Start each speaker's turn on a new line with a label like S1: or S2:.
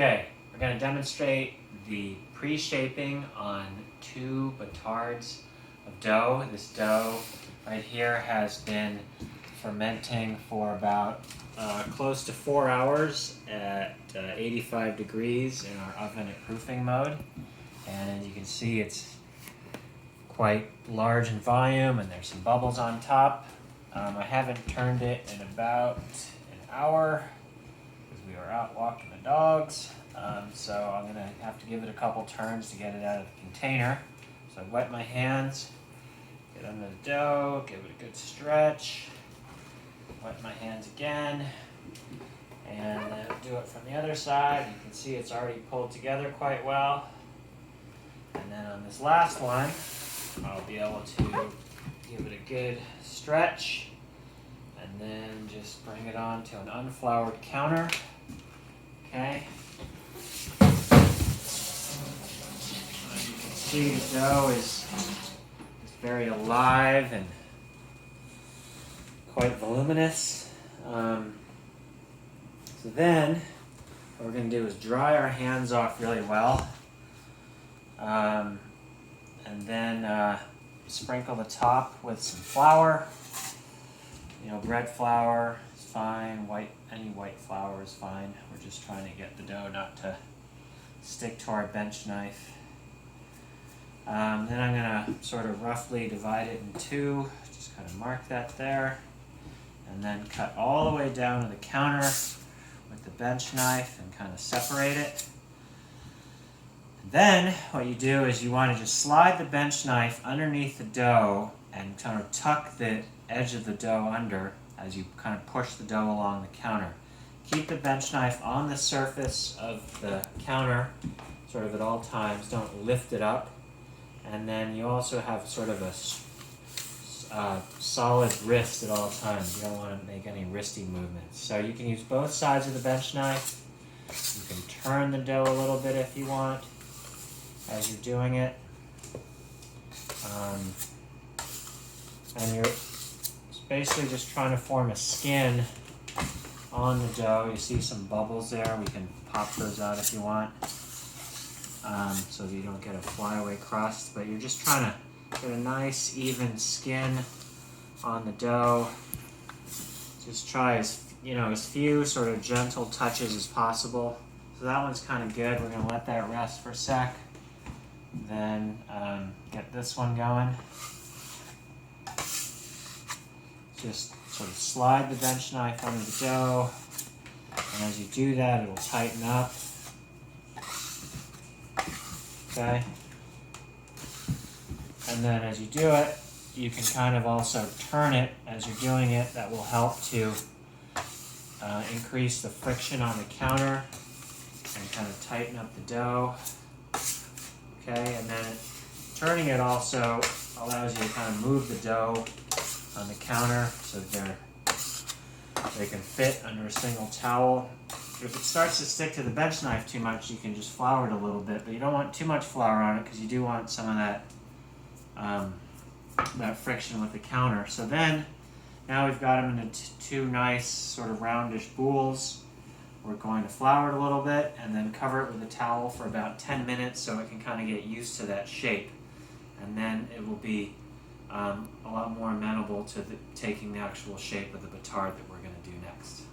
S1: Okay, we're going to demonstrate the pre-shaping on 2 batards of dough. This dough right here has been fermenting for about close to 4 hours at 85 degrees in our oven at proofing mode. And you can see it's quite large in volume and there's some bubbles on top. I haven't turned it in about an hour because we were out walking the dogs. So I'm going to have to give it a couple turns to get it out of the container. So I wet my hands, get under the dough, give it a good stretch, wet my hands again, and then do it from the other side. You can see it's already pulled together quite well. And then on this last one, I'll be able to give it a good stretch and then just bring it on to an unfloured counter. Okay. You can see the dough is very alive and quite voluminous. So then what we're going to do is dry our hands off really well. And then sprinkle the top with some flour. Bread flour is fine. Any white flour is fine. We're just trying to get the dough not to stick to our bench knife. Then I'm going to sort of roughly divide it in 2. Just kind of mark that there. And then cut all the way down to the counter with the bench knife and kind of separate it. Then what you do is you want to just slide the bench knife underneath the dough and kind of tuck the edge of the dough under as you kind of push the dough along the counter. Keep the bench knife on the surface of the counter sort of at all times. Don't lift it up. And then you also have sort of a solid wrist at all times. You don't want to make any wristy movements. So you can use both sides of the bench knife. You can turn the dough a little bit if you want as you're doing it. And you're basically just trying to form a skin on the dough. You see some bubbles there. We can pop those out if you want, so that you don't get a flyaway crust. But you're just trying to get a nice even skin on the dough. Just try as few sort of gentle touches as possible. So that one's kind of good. We're going to let that rest for a sec. Then get this one going. Just sort of slide the bench knife under the dough, and as you do that, it'll tighten up. Okay? And then as you do it, you can kind of also turn it as you're doing it. That will help to increase the friction on the counter and kind of tighten up the dough. Okay, and then turning it also allows you to kind of move the dough on the counter so that they can fit under a single towel. If it starts to stick to the bench knife too much, you can just flour it a little bit, but you don't want too much flour on it because you do want some of that friction with the counter. So then, now we've got them into 2 nice sort of roundish bowls. We're going to flour it a little bit and then cover it with a towel for about 10 minutes so it can kind of get used to that shape. And then it will be a lot more amenable to taking the actual shape of the batard that we're going to do next.